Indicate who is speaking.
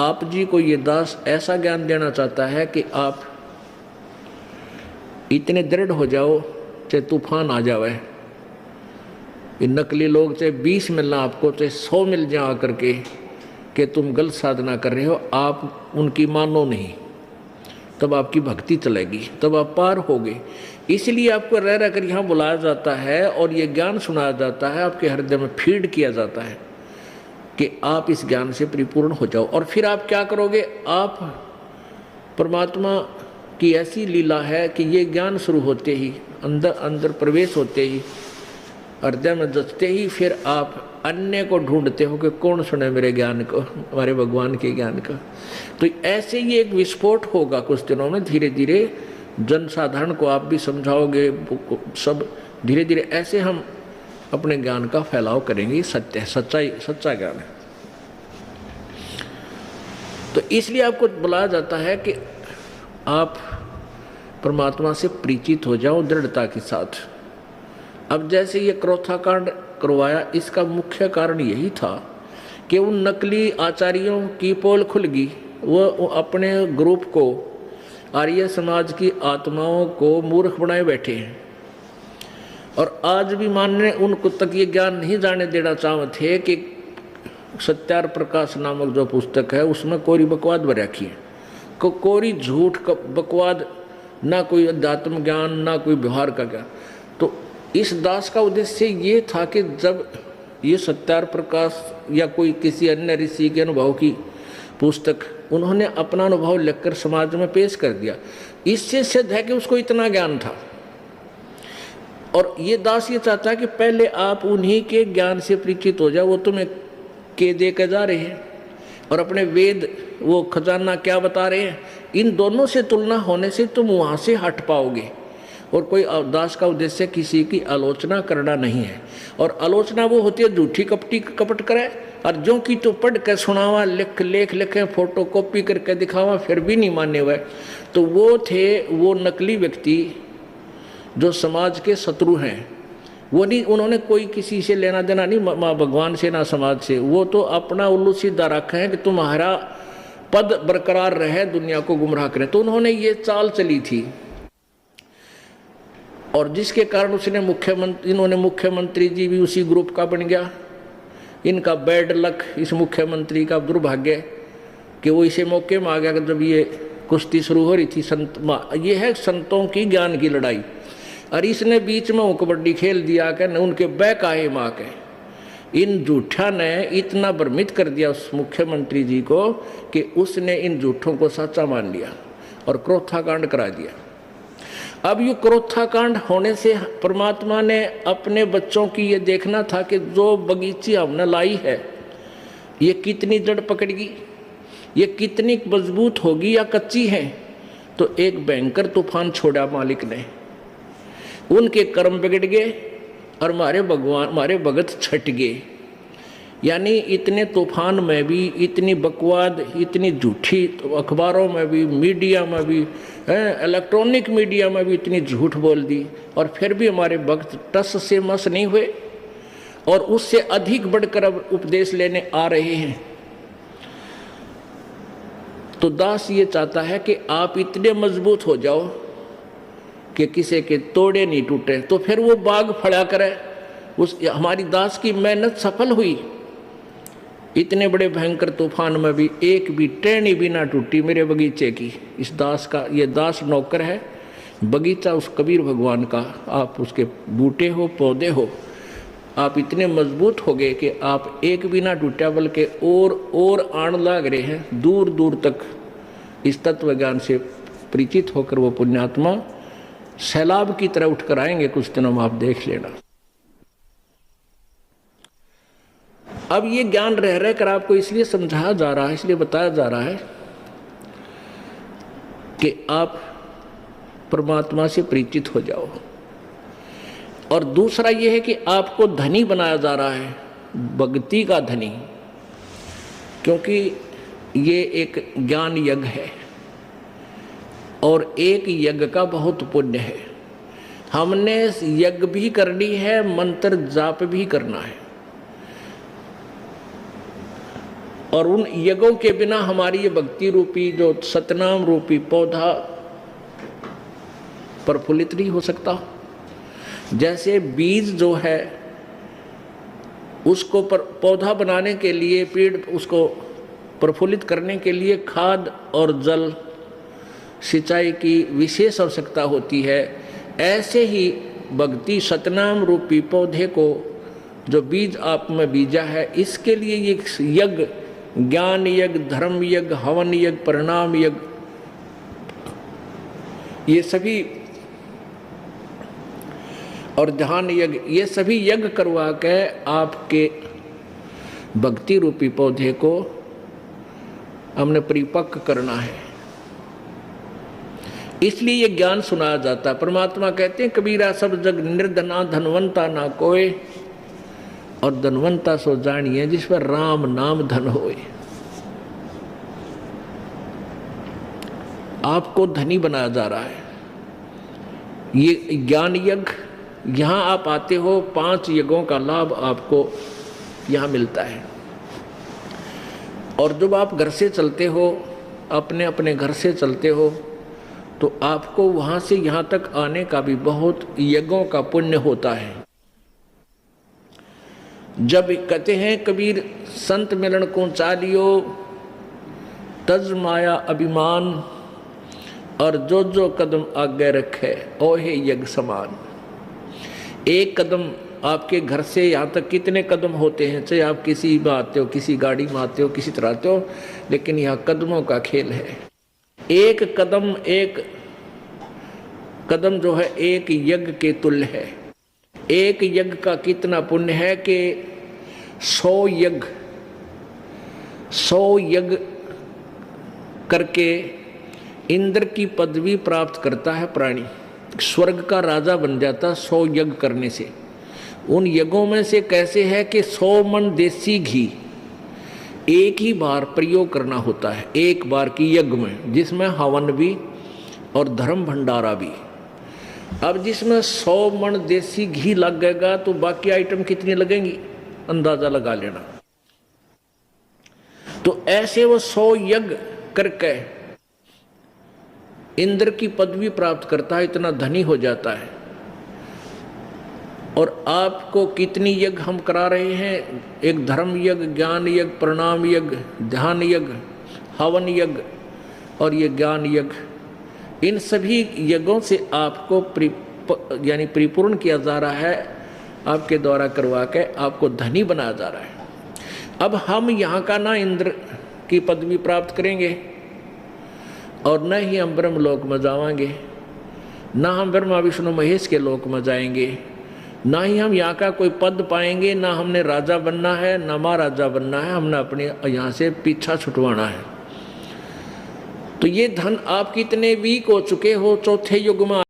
Speaker 1: आप जी को ये दास ऐसा ज्ञान देना चाहता है कि आप इतने दृढ़ हो जाओ चाहे तूफान आ जावे। ये नकली लोग चाहे 20 मिलना आपको, चाहे 100 मिल जाए आकर के कि तुम गलत साधना कर रहे हो, आप उनकी मानो नहीं, तब आपकी भक्ति चलेगी, तब आप पार होगे। इसलिए आपको रह रह कर यहाँ बुलाया जाता है और ये ज्ञान सुनाया जाता है, आपके हृदय में फीड किया जाता है कि आप इस ज्ञान से परिपूर्ण हो जाओ। और फिर आप क्या करोगे, आप परमात्मा की ऐसी लीला है कि ये ज्ञान शुरू होते ही, अंदर अंदर प्रवेश होते ही, हृदय में जचते ही, फिर आप अन्य को ढूंढते हो कि कौन सुने मेरे ज्ञान को, हमारे भगवान के ज्ञान का। तो ऐसे ही एक विस्फोट होगा कुछ दिनों में, धीरे धीरे जनसाधारण को आप भी समझाओगे, सब धीरे धीरे ऐसे हम अपने ज्ञान का फैलाव करेंगे। सत्य सच्चाई, सच्चा ज्ञान है। तो इसलिए आपको बुलाया जाता है कि आप परमात्मा से परिचित हो जाओ दृढ़ता के साथ। अब जैसे ये क्रोथा कांड करवाया, इसका मुख्य कारण यही था कि उन नकली आचार्यों की पोल खुल गई। वो अपने ग्रुप को, आर्य समाज की आत्माओं को मूर्ख बनाए बैठे हैं। और आज भी मानने उनको तक ये ज्ञान नहीं जाने देना चाहते थे कि सत्यार प्रकाश नामक जो पुस्तक है उसमें कोरी बकवाद भर रखी है, कोरी झूठ बकवाद, ना कोई अध्यात्म ज्ञान, ना कोई व्यवहार का ज्ञान। तो इस दास का उद्देश्य ये था कि जब ये सत्यार प्रकाश या कोई किसी अन्य ऋषि के अनुभव की पुस्तक उन्होंने अपना अनुभव लिखकर समाज में पेश कर दिया, इससे सिद्ध है कि उसको इतना ज्ञान था। और ये दास ये चाहता है कि पहले आप उन्हीं के ज्ञान से परिचित हो जाओ। वो तुम्हें के दे के जा रहे हैं और अपने वेद, वो खजाना क्या बता रहे हैं, इन दोनों से तुलना होने से तुम वहाँ से हट पाओगे। और कोई दास का उद्देश्य किसी की आलोचना करना नहीं है। और आलोचना वो होती है झूठी कपटी कपट करे, और जो कि तो पढ़ के सुनावा, लेख लिखे, फोटो कॉपी करके दिखावा, फिर भी नहीं माने हुए। तो वो थे वो नकली व्यक्ति जो समाज के शत्रु हैं। वो नहीं, उन्होंने कोई किसी से लेना देना नहीं, माँ भगवान से ना समाज से। वो तो अपना उल्लू सीधा रखा है कि तुम्हारा पद बरकरार रहे, दुनिया को गुमराह करें। तो उन्होंने ये चाल चली थी, और जिसके कारण उसने इन्होंने मुख्यमंत्री जी भी उसी ग्रुप का बन गया। इनका बैड लक, इस मुख्यमंत्री का दुर्भाग्य कि वो इसे मौके में आ गया कि जब ये कुश्ती शुरू हो रही थी ये है संतों की ज्ञान की लड़ाई, और इसने बीच में वो कबड्डी खेल दिया कि न उनके बैक आए माँ के। इन झूठा ने इतना भ्रमित कर दिया उस मुख्यमंत्री जी को कि उसने इन झूठों को सच्चा मान लिया और क्रोथा कांड करा दिया। अब ये क्रोथा कांड होने से परमात्मा ने अपने बच्चों की ये देखना था कि जो बगीची हमने लाई है ये कितनी जड़ पकड़ेगी, ये कितनी मजबूत होगी या कच्ची है। तो एक भयंकर तूफान छोड़ा मालिक ने, उनके कर्म बिगड़ गए और हमारे भगत छट गए। यानी इतने तूफान में भी इतनी बकवाद, इतनी झूठी, तो अखबारों में भी, मीडिया में भी, इलेक्ट्रॉनिक मीडिया में भी इतनी झूठ बोल दी, और फिर भी हमारे भक्त टस से मस नहीं हुए और उससे अधिक बढ़कर अब उपदेश लेने आ रहे हैं। तो दास ये चाहता है कि आप इतने मजबूत हो जाओ कि किसी के तोड़े नहीं टूटे, तो फिर वो बाग फड़ा करे। हमारी दास की मेहनत सफल हुई। इतने बड़े भयंकर तूफान में भी एक भी टहनी भी ना टूटी मेरे बगीचे की। इस दास का, ये दास नौकर है, बगीचा उस कबीर भगवान का। आप उसके बूटे हो, पौधे हो, आप इतने मजबूत हो गए कि आप एक भी ना टूटा, बल्कि और आण लाग रहे हैं। दूर दूर तक इस तत्व ज्ञान से परिचित होकर वो पुण्यात्मा सैलाब की तरह उठकर आएंगे कुछ दिनों में, आप देख लेना। अब ये ज्ञान रह रह कर आपको इसलिए समझाया जा रहा है, इसलिए बताया जा रहा है कि आप परमात्मा से परिचित हो जाओ। और दूसरा ये है कि आपको धनी बनाया जा रहा है, भक्ति का धनी, क्योंकि ये एक ज्ञान यज्ञ है और एक यज्ञ का बहुत पुण्य है। हमने यज्ञ भी करनी है, मंत्र जाप भी करना है। और उन यज्ञों के बिना हमारी ये भक्ति रूपी जो सतनाम रूपी पौधा प्रफुल्लित नहीं हो सकता। जैसे बीज जो है उसको पौधा बनाने के लिए, पेड़ उसको प्रफुल्लित करने के लिए खाद और जल सिंचाई की विशेष आवश्यकता होती है, ऐसे ही भक्ति सतनाम रूपी पौधे को जो बीज आप में बीजा है, इसके लिए ये यज्ञ, ज्ञान यज्ञ, धर्म यज्ञ, हवन यज्ञ, परिणाम यज्ञ, ये सभी और ध्यान यज्ञ, ये सभी यज्ञ करवा के आपके भक्ति रूपी पौधे को हमने परिपक्व करना है। इसलिए ये ज्ञान सुनाया जाता है। परमात्मा कहते हैं कबीरा सब जग निर्धना धनवंता ना कोय, और धनवंता सो जानिए जिस पर राम नाम धन होए। आपको धनी बनाया जा रहा है। ये ज्ञान यज्ञ, यहाँ आप आते हो, 5 यज्ञों का लाभ आपको यहाँ मिलता है। और जब आप घर से चलते हो, अपने अपने घर से चलते हो, तो आपको वहाँ से यहाँ तक आने का भी बहुत यज्ञों का पुण्य होता है। जब कहते हैं कबीर संत मिलन को चालियो, तज माया अभिमान, और जो जो कदम आगे रखे ओहे यज्ञ समान। एक कदम आपके घर से यहाँ तक कितने कदम होते हैं, चाहे आप किसी में आते हो, किसी गाड़ी में आते हो, किसी तरह आते हो, लेकिन यहाँ कदमों का खेल है। एक कदम जो है एक यज्ञ के तुल्य है। एक यज्ञ का कितना पुण्य है कि 100 यज्ञ करके इंद्र की पदवी प्राप्त करता है प्राणी, स्वर्ग का राजा बन जाता 100 यज्ञ करने से। उन यज्ञों में से कैसे है कि 100 मन देसी घी एक ही बार प्रयोग करना होता है, एक बार की यज्ञ में, जिसमें हवन भी और धर्म भंडारा भी। अब जिसमें 100 मन देसी घी लगेगा तो बाकी आइटम कितनी लगेंगी, अंदाजा लगा लेना। तो ऐसे वो 100 यज्ञ करके इंद्र की पदवी प्राप्त करता है, इतना धनी हो जाता है। और आपको कितनी यज्ञ हम करा रहे हैं, एक धर्म यज्ञ, ज्ञान यज्ञ, प्रणाम यज्ञ, ध्यान यज्ञ, हवन यज्ञ और ये ज्ञान यज्ञ। इन सभी यज्ञों से आपको यानी परिपूर्ण किया जा रहा है, आपके द्वारा करवा के आपको धनी बनाया जा रहा है। अब हम यहाँ का ना इंद्र की पदवी प्राप्त करेंगे और न ही हम ब्रह्मलोक में जाएंगे, ना हम ब्रह्मा विष्णु महेश के लोक में जाएंगे, ना ही हम यहाँ का कोई पद पाएंगे, ना हमने राजा बनना है, ना महाराजा बनना है, हमने अपने यहाँ से पीछा छुटवाना है। तो ये धन आप कितने वीक हो चुके हो, चौथे युग में